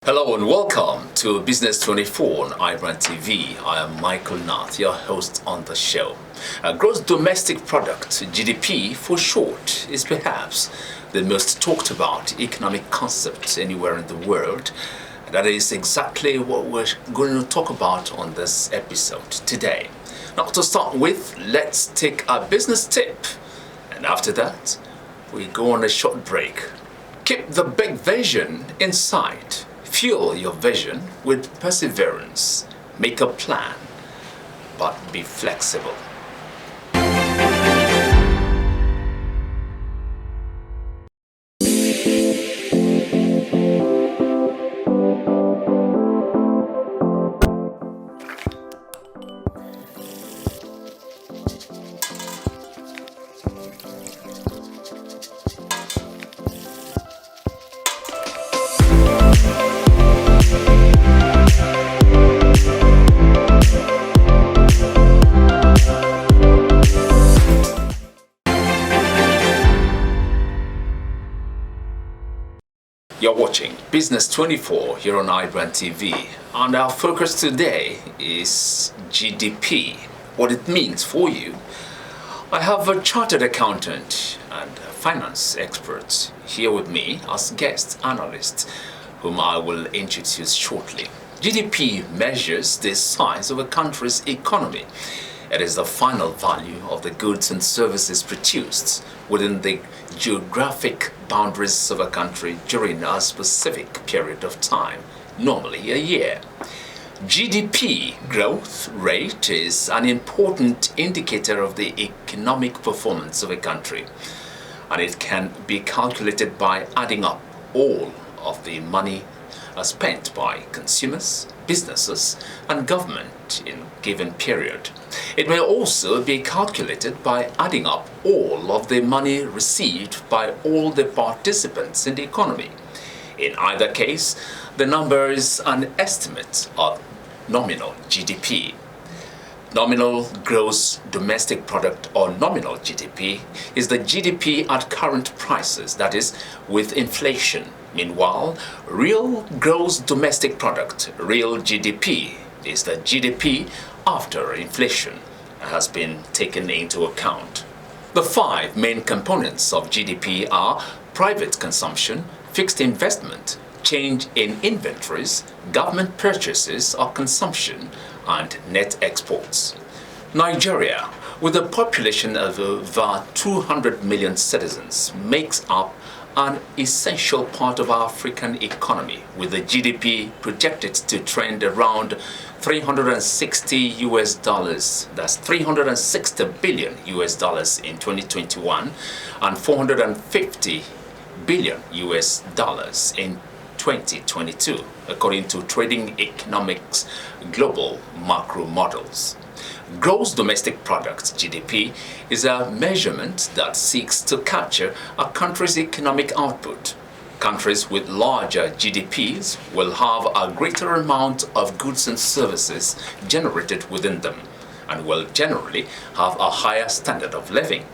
Hello and welcome to Business 24 on iBrandTV. I am Michael Nath, your host on the show. Gross Domestic Product, GDP for short, is perhaps the most talked about economic concept anywhere in the world. That is exactly what we're going to talk about on this episode today. Now, to start with, let's take a business tip. And after that, we go on a short break. Keep the big vision in sight. Fuel your vision with perseverance. Make a plan, but be flexible. You're watching Business 24 here on iBrandTV, and our focus today is GDP, what it means for you. I have a chartered accountant and finance experts here with me as guest analysts, whom I will introduce shortly. GDP measures the size of a country's economy. It is the final value of the goods and services produced within the geographic boundaries of a country during a specific period of time, normally a year. GDP growth rate is an important indicator of the economic performance of a country, and it can be calculated by adding up all of the money spent by consumers, businesses, and government in a given period. It may also be calculated by adding up all of the money received by all the participants in the economy. In either case, the number is an estimate of nominal GDP. Nominal Gross Domestic Product, or nominal GDP, is the GDP at current prices, that is, with inflation. Meanwhile, real gross domestic product, real GDP, is the GDP after inflation has been taken into account. The five main components of GDP are private consumption, fixed investment, change in inventories, government purchases or consumption, and net exports. Nigeria, with a population of over 200 million citizens, makes up an essential part of our African economy, with the GDP projected to trend around $360 that's 360 billion US dollars in 2021 and 450 billion US dollars in 2022, according to Trading Economics Global Macro Models. Gross Domestic Product, GDP, is a measurement that seeks to capture a country's economic output. Countries with larger GDPs will have a greater amount of goods and services generated within them, and will generally have a higher standard of living.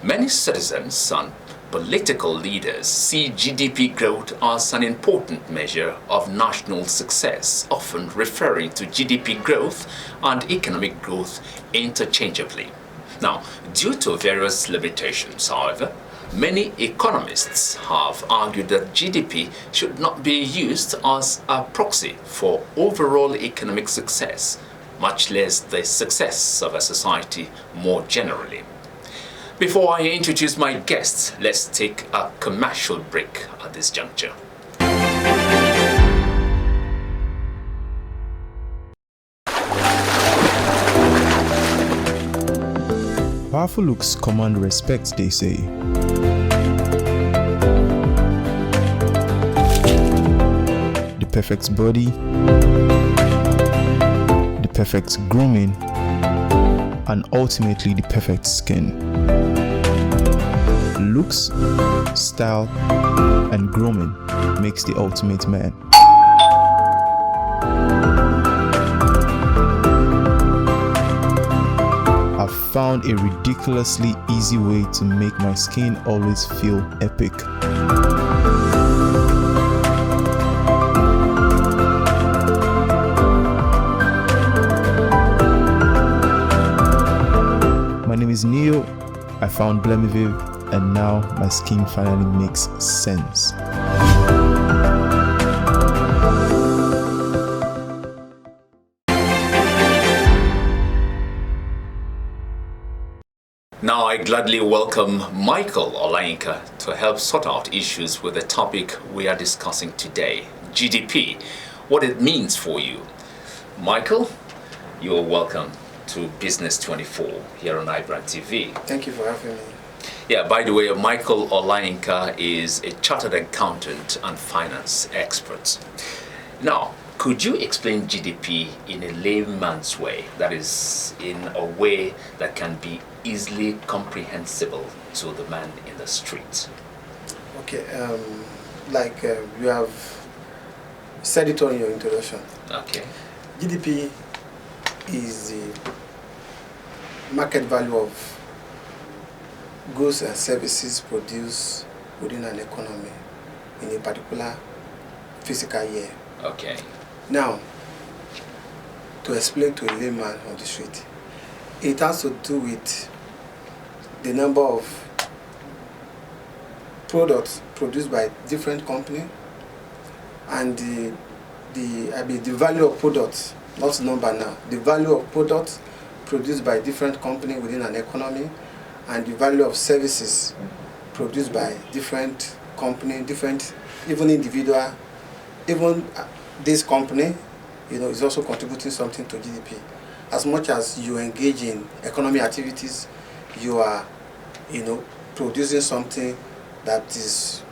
Many citizens and political leaders see GDP growth as an important measure of national success, often referring to GDP growth and economic growth interchangeably. Now, due to various limitations, however, many economists have argued that GDP should not be used as a proxy for overall economic success, much less the success of a society more generally. Before I introduce my guests, let's take a commercial break at this juncture. Powerful looks command respect, they say. The perfect body, the perfect grooming, and ultimately the perfect skin. Looks, style, and grooming makes the ultimate man. I've found a ridiculously easy way to make my skin always feel epic. found Blemiviv, and now my scheme finally makes sense. Now I gladly welcome Michael Olainka to help sort out issues with the topic we are discussing today, GDP, what it means for you. Michael, you're welcome to Business 24 here on iBrandTV. Thank you for having me. Yeah, by the way, Michael Olainka is a chartered accountant and finance expert. Now, could you explain GDP in a layman's way, that is, in a way that can be easily comprehensible to the man in the street? Okay, you have said it on your introduction. Okay. GDP is the market value of goods and services produced within an economy in a particular fiscal year. Okay. Now, to explain to a layman on the street, it has to do with the number of products produced by different companies and the value of products, not number now, the value of products produced by different companies within an economy and the value of services produced by different companies, different, even individual, even this company, is also contributing something to GDP. As much as you engage in economic activities, you are, producing something that is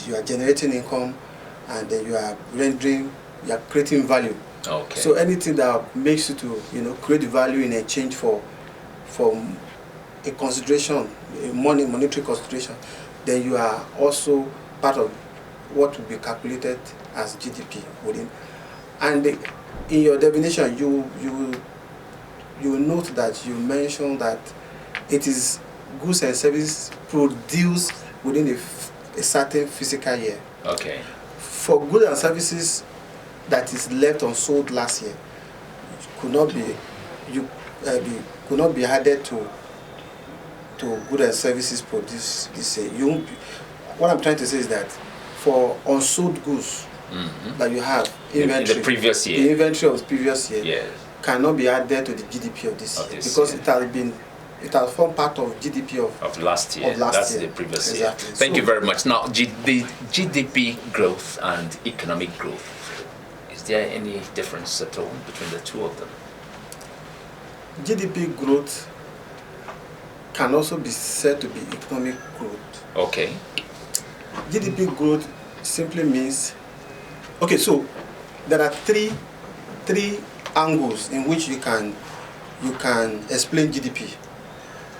you are generating income, and then you are creating value. Okay. So anything that makes you to, create value in exchange for a consideration, a monetary consideration, then you are also part of what will be calculated as GDP within. And in your definition, you will note that you mentioned that it is goods and services produced within a certain fiscal year. Okay. For goods and services that is left unsold last year, could not be added to goods and services produced this year. What I'm trying to say is that for unsold goods that you have, inventory, in the previous year, the inventory of the previous year, yes, cannot be added to the GDP of this year because year. it has formed part of GDP of last year. That's the previous year. Thank you very much. Now, the GDP growth and economic growth, is there any difference at all between the two of them? GDP growth can also be said to be economic growth. Okay. GDP growth simply means, okay, so there are three angles in which you can explain GDP.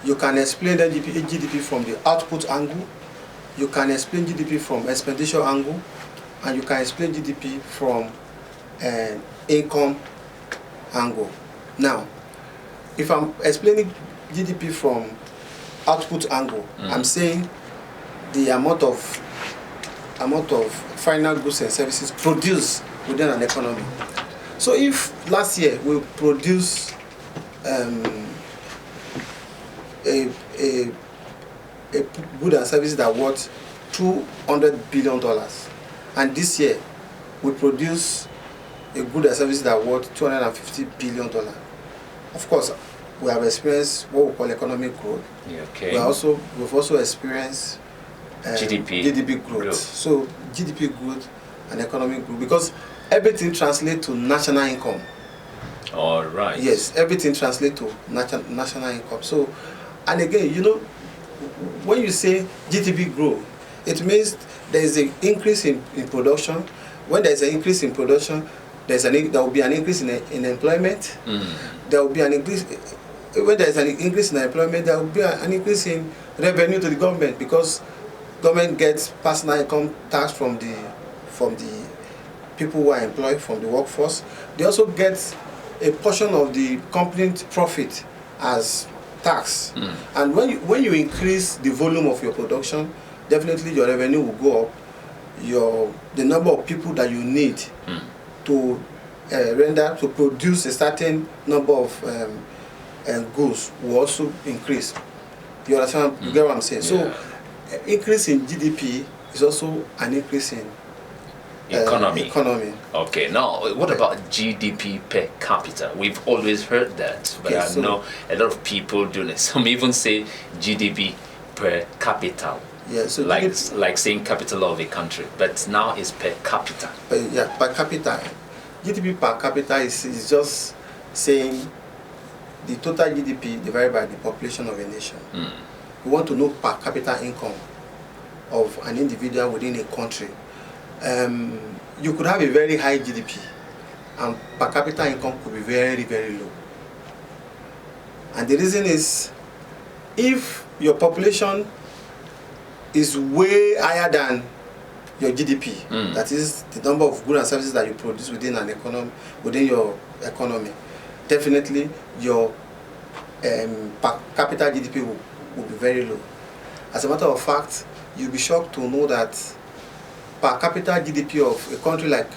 You can explain the GDP from the output angle, you can explain GDP from expenditure angle, and you can explain GDP from an income angle. Now, if I'm explaining GDP from output angle, I'm saying the amount of final goods and services produced within an economy. So if last year we produced a good and services that worth $200 billion, and this year we produce a good and services that worth $250 billion, of course we have experienced what we call economic growth. Okay. We've also experienced GDP growth. So GDP growth and economic growth, because everything translates to national income. All right. Yes, everything translates to national income. So, and again, when you say GDP growth, it means there is an increase in production. When there is an increase in production, there will be an increase in employment. There will be an increase. When there is an increase in employment, there will be an increase in revenue to the government, because government gets personal income tax from the people who are employed, from the workforce. They also get a portion of the company's profit as tax. And when you increase the volume of your production, definitely your revenue will go up. The number of people that you need to produce a certain number of goods will also increase. You understand? You get what I'm saying? Yeah. So, increase in GDP is also an increase in Economy. Okay. Now what about GDP per capita? We've always heard that, but I know a lot of people do it. Some even say GDP per capita. Yeah, so like saying capital of a country, but now it's per capita. Per capita. GDP per capita is just saying the total GDP divided by the population of a nation. We want to know per capita income of an individual within a country. You could have a very high GDP and per capita income could be very, very low. And the reason is, if your population is way higher than your GDP, that is the number of goods and services that you produce within an economy, within your economy, definitely your per capita GDP will be very low. As a matter of fact, you'll be shocked to know that per capita GDP of a country like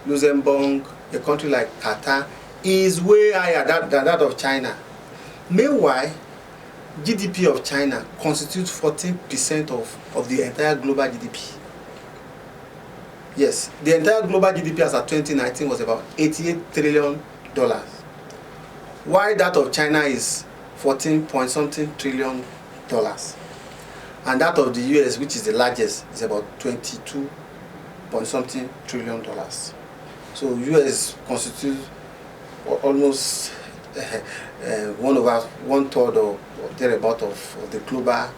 Luxembourg, a country like Qatar, is way higher than that of China. Meanwhile, GDP of China constitutes 14% of the entire global GDP. Yes, the entire global GDP as of 2019 was about $88 trillion, while that of China is 14-point-something trillion dollars. And that of the US, which is the largest, is about 22-point-something trillion dollars. So US constitutes almost 1/3 or thereabout of the global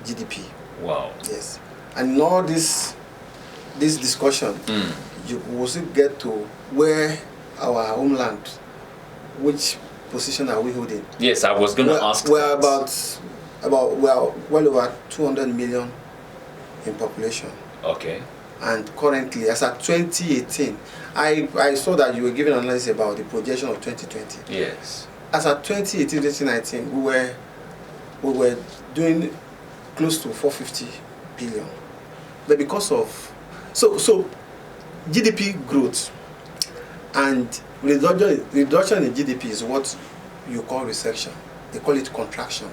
GDP. Wow. Yes. And in all this discussion, you will still get to where our homeland, which position are we holding? Yes, I was going to ask. We're about well over 200 million in population. Okay. And currently, as at 2018, I saw that you were giving an analysis about the projection of 2020. Yes. As at 2018, 2019, we were doing close to 450 billion. But because of so GDP growth and reduction in GDP is what you call recession. They call it contraction.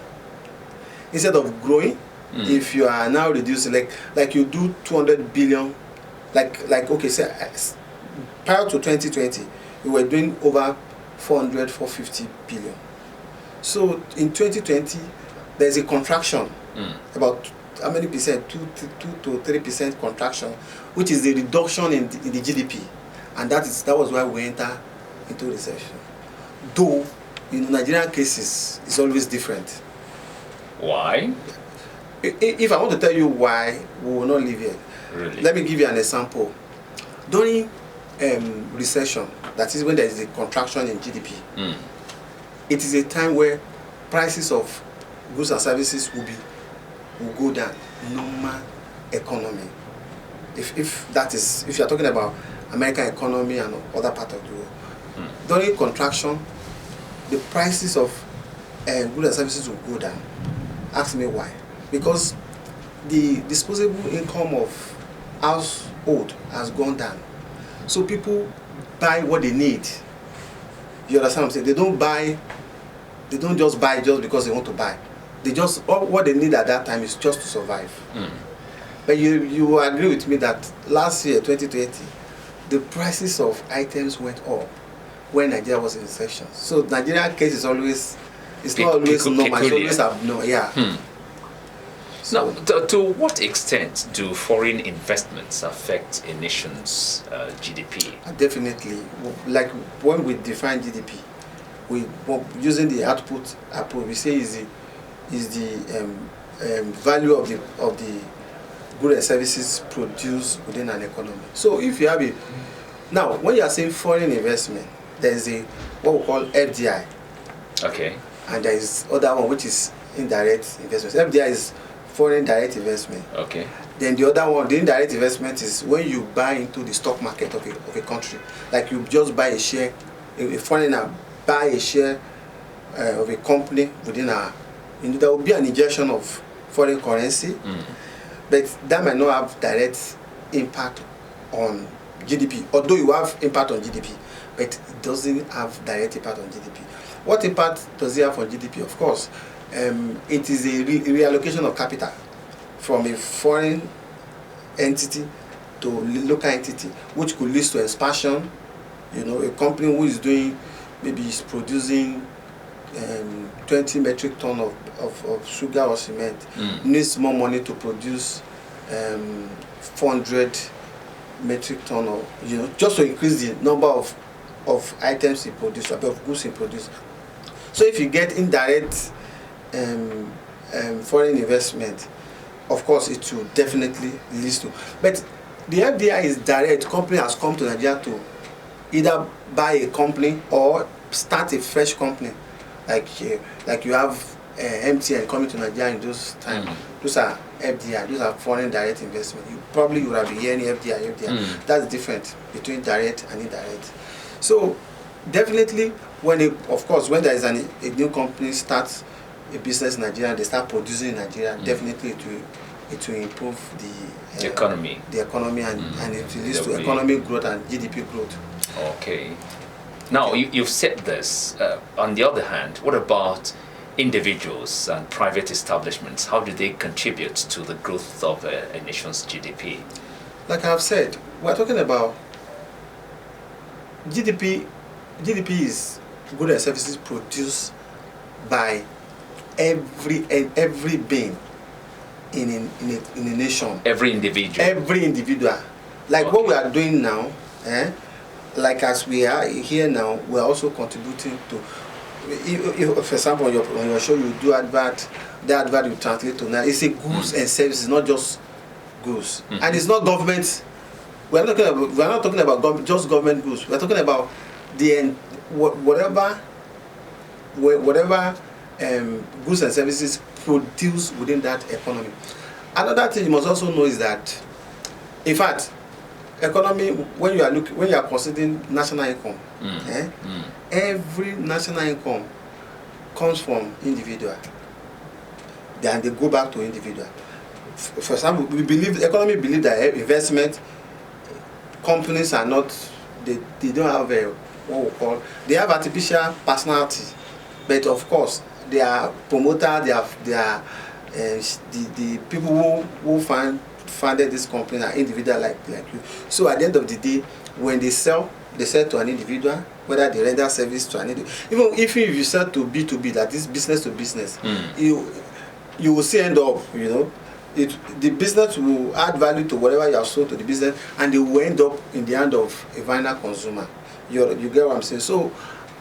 Instead of growing, if you are now reducing, like you do 200 billion, like okay, say prior to 2020, we were doing over 450 billion. So in 2020, there's a contraction, about how many percent? 2 to 3% contraction, which is the reduction in the GDP, and that was why we enter into recession. Though in Nigerian cases, it's always different. Why? If I want to tell you why we will not live here, Really? let me give you an example. During recession, that is when there is a contraction in GDP, it is a time where prices of goods and services will go down. Normal economy. If you are talking about American economy and other part of the world, during contraction, the prices of goods and services will go down. Ask me why? Because the disposable income of household has gone down. So people buy what they need. You understand what I'm saying? They don't just buy just because they want to buy. What they need at that time is just to survive. But you agree with me that last year, 2020, the prices of items went up when Nigeria was in recession. So Nigerian case is always, it's not always normal, it's always abnormal. Yeah. So, now, to what extent do foreign investments affect a nation's GDP? Definitely. Like when we define GDP, we using the output approach, we say is the value of the goods and services produced within an economy. So if you have now when you are saying foreign investment, there is what we call FDI. Okay. And there is other one which is indirect investment. FDI is foreign direct investment. Okay. Then the other one, the indirect investment, is when you buy into the stock market of a country. Like you just buy a share, a foreigner buy a share of a company within there will be an injection of foreign currency, but that might not have direct impact on GDP. Although you have impact on GDP, but it doesn't have direct impact on GDP. What impact does it have on GDP? Of course, it is a reallocation of capital from a foreign entity to local entity, which could lead to expansion. You know, a company who is doing, maybe is producing 20 metric ton of sugar or cement, needs more money to produce 400 metric ton, or, you know, just to increase the number of items he produces, of goods he produces. So if you get indirect foreign investment, of course it will definitely lead to. But the FDI is direct. Company has come to Nigeria to either buy a company or start a fresh company, like you have MTN coming to Nigeria in those times. Those are FDI. Those are foreign direct investment. You probably would have been hearing FDI. That's different between direct and indirect. So definitely, when there is a new company starts a business in Nigeria, they start producing in Nigeria, definitely it will improve the economy. The economy and it will lead to economic growth and GDP growth. Okay. Now, you've said this. On the other hand, what about individuals and private establishments? How do they contribute to the growth of a nation's GDP? Like I've said, we're talking about GDP. GDP is goods and services produced by every being in a nation. Every individual. Like what we are doing now, like as we are here now, we are also contributing to. If, for example, on your show you do advert, the advert you translate to now. It's a goods and services, not just goods, and it's not government. We are not talking about just government goods. We are talking about whatever goods and services produced within that economy. Another thing you must also know is that, in fact, economy, when you are considering national income, every national income comes from individual. Then they go back to individual. For example, economy believe that investment companies are not, they don't have what we call, they have artificial personality, but of course they are promoters, they are the people who funded this company are individual like you. So at the end of the day, when they sell to an individual, whether they render service to an individual, even if you sell to B2B, that is business to business, you will still end up, you know, the business will add value to whatever you have sold to the business, and it will end up in the hand of a final consumer. You get what I'm saying? So,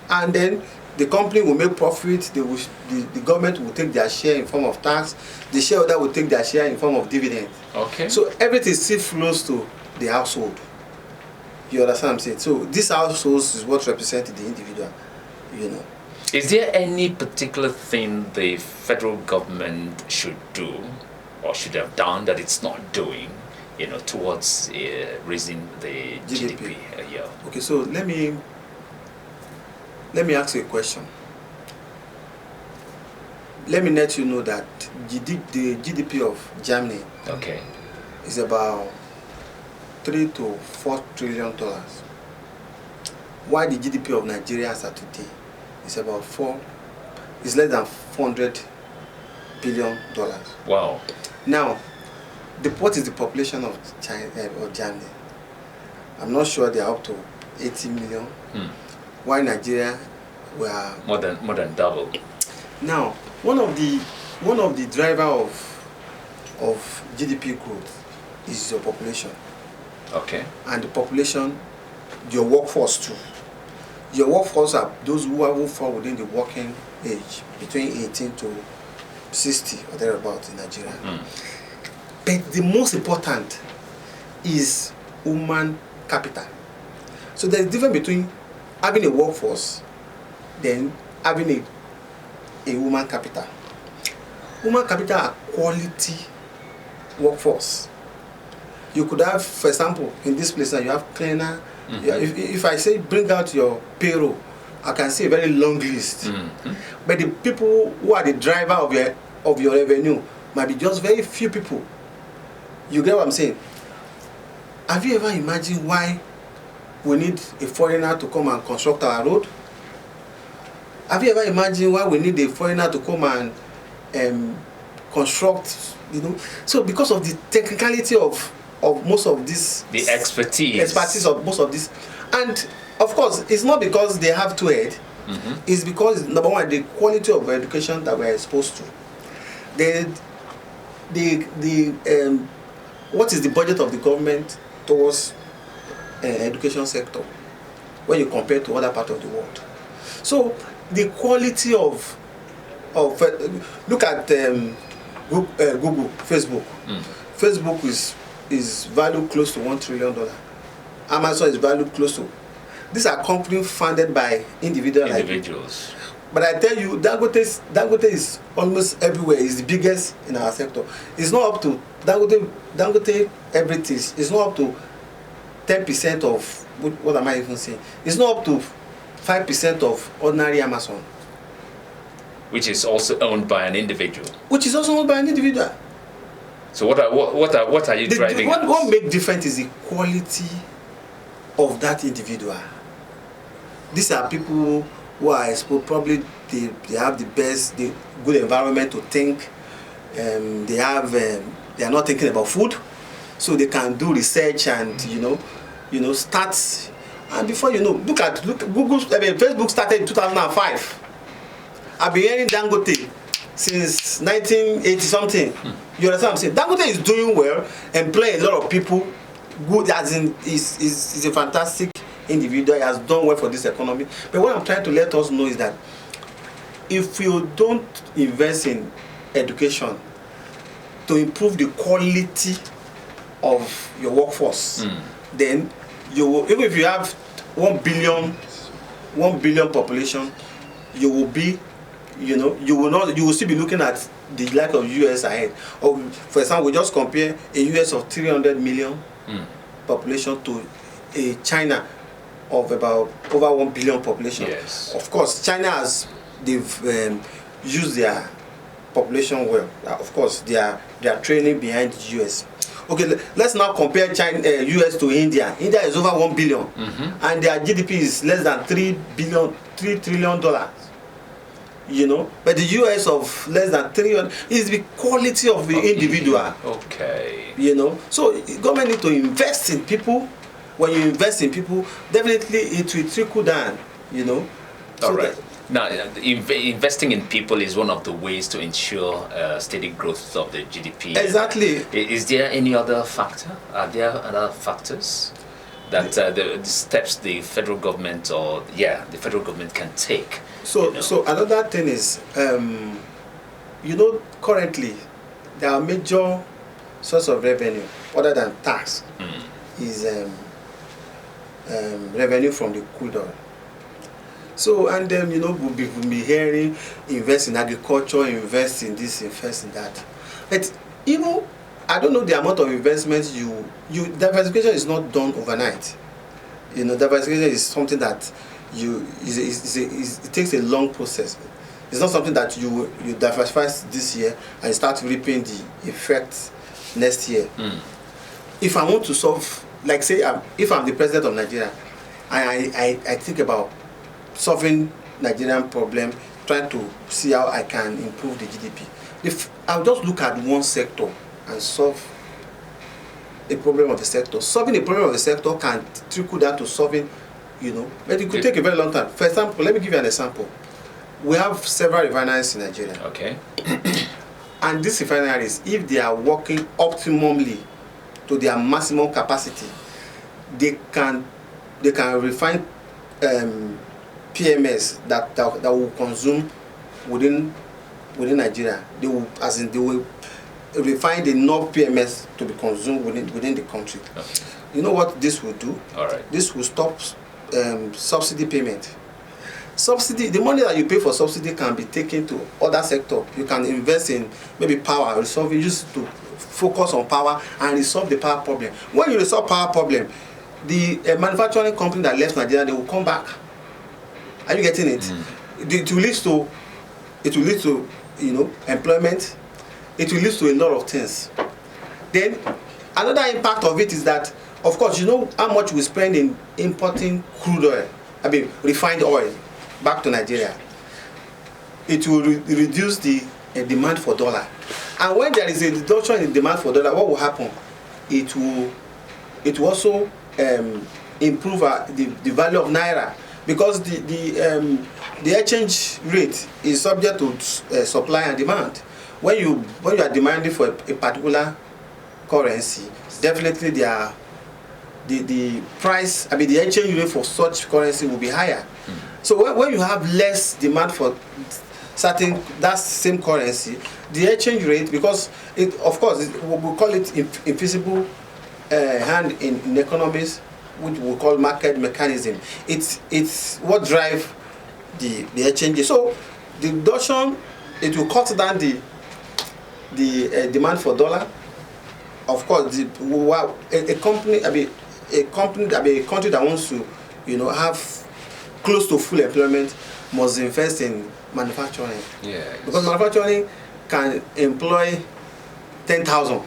and then the company will make profit. The government will take their share in form of tax. The shareholder will take their share in form of dividend. Okay. So everything still flows to the household. You understand what I'm saying? So this household is what represents the individual. You know. Is there any particular thing the federal government should do or should have done that it's not doing, you know, towards raising the GDP? Yeah. Okay, so let me ask you a question. Let me let you know that the GDP of Germany is about $3 to $4 trillion. While the GDP of Nigeria as of today is about less than $400 billion. Wow. Now, what is the population of Germany? I'm not sure they are up to 80 million. Why Nigeria were more than double. Now, one of the driver of GDP growth is your population. Okay. And the population, your workforce too. Your workforce are those who fall within the working age, between 18 to 60 or thereabouts in Nigeria. But the most important is human capital. So there's a difference between having a workforce than having a human capital. Human capital are quality workforce. You could have, for example, in this place now, you have cleaner. If I say bring out your payroll, I can see a very long list. But the people who are the driver of your revenue might be just very few people. You get what I'm saying? Have you ever imagined why we need a foreigner to come and construct our road? Have you ever imagined why we need a foreigner to come and construct, you know. So because of the technicality of most of this, the expertise of most of this, and of course it's not because they have to head. It's because number one, the quality of education that we're exposed to. What is the budget of the government towards education sector when you compare to other parts of the world? So the quality of look at Google, Facebook. Facebook is valued close to $1 trillion. Amazon is valued close to. These are companies funded by individuals. Like, but I tell you, Dangote is almost everywhere. It's the biggest in our sector. It's not up to Dangote everything. It's not up to 10% of what am I even saying? It's not up to 5% of ordinary Amazon. Which is also owned by an individual. So what are you driving at? What makes difference is the quality of that individual. These are people who are exposed, probably they have the best, the good environment to think. They are not thinking about food, so they can do research and start. And before you know, look Google. Facebook started in 2005. I've been hearing Dangote since 1980 something. You understand what I'm saying? Dangote is doing well, employing a lot of people. Good, as in is a fantastic individual. He has done well for this economy. But what I'm trying to let us know is that if you don't invest in education to improve the quality of your workforce, then you will, even if you have 1 billion population, you will be, you will still be looking at the like of US ahead. Or for example, we just compare a US of 300 million population to a China of about over 1 billion population. Yes. Of course, they've used their population well. Of course, they are training behind the US. Okay, let's now compare US to India. India is over 1 billion, and their GDP is less than $3 trillion. But the US of less than 300 is the quality of the individual. Okay. So government need to invest in people. When you invest in people, definitely it will trickle down. All right. Now, investing in people is one of the ways to ensure steady growth of the GDP. Exactly. Is there any other factor? Are there other factors that the steps the federal government can take? So another thing is, currently there are major source of revenue other than tax is revenue from the crude oil. So, and then, we'll be hearing, invest in agriculture, invest in this, invest in that. But, I don't know the amount of investments diversification is not done overnight. Diversification is something that it takes a long process. It's not something that you diversify this year and start reaping the effects next year. If I want to solve, like say, if I'm the president of Nigeria, I think about solving Nigerian problem, trying to see how I can improve the GDP. If I'll just look at one sector and solve a problem of the sector, solving a problem of the sector can trickle down to solving, but it could take a very long time. For example, let me give you an example. We have several refineries in Nigeria. Okay. And these refineries, if they are working optimally to their maximum capacity, they can refine PMS that will consume within Nigeria. They will refine enough PMS to be consumed within the country. Okay. You know what this will do? All right. This will stop subsidy payment. The money that you pay for subsidy can be taken to other sector. You can invest in maybe power, use to focus on power and resolve the power problem. When you resolve power problem, the manufacturing company that left Nigeria, they will come back. Are you getting it? It will lead to employment. It will lead to a lot of things. Then another impact of it is that, of course, how much we spend in importing crude oil, refined oil back to Nigeria. It will reduce the a demand for dollar. And when there is a reduction in demand for dollar, what will happen? It will also improve the value of naira, because the exchange rate is subject to supply and demand. When you are demanding for a particular currency, definitely the price, I mean the exchange rate for such currency will be higher. So when you have less demand for that same currency, the exchange rate, because it, of course, we call it invisible hand in economics, which we call market mechanism. It's what drives the exchange. So the reduction, it will cut down the demand for dollar. Of course, a country that wants to, have close to full employment must invest in manufacturing. Yes. Because manufacturing can employ 10,000,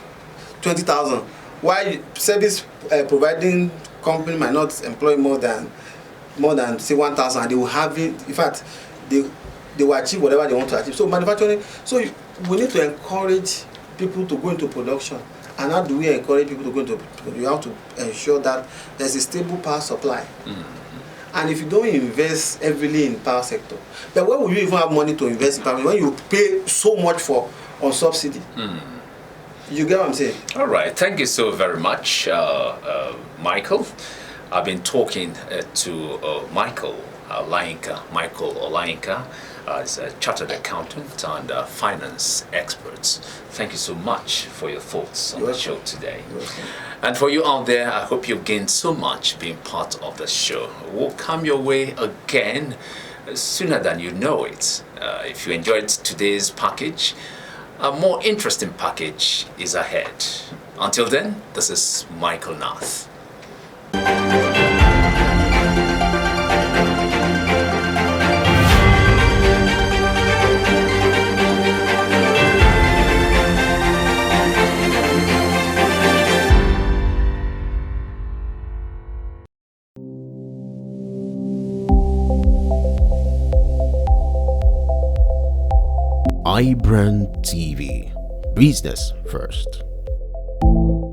20,000, while service providing company might not employ more than say 1,000, and they will have it. In fact, they will achieve whatever they want to achieve. So manufacturing. So we need to encourage people to go into production. And how do we encourage people to go into production? You have to ensure that there's a stable power supply. And if you don't invest heavily in power sector, then where will you even have money to invest in power when you pay so much on subsidy? You get what I'm saying? All right. Thank you so very much, Michael. I've been talking to Michael Olayinka. Is a chartered accountant and finance expert. Thank you so much for your thoughts on the show today. And for you out there, I hope you've gained so much being part of the show. We'll come your way again sooner than you know it. If you enjoyed today's package, a more interesting package is ahead. Until then, this is Michael Nath. iBrandTV. Business first.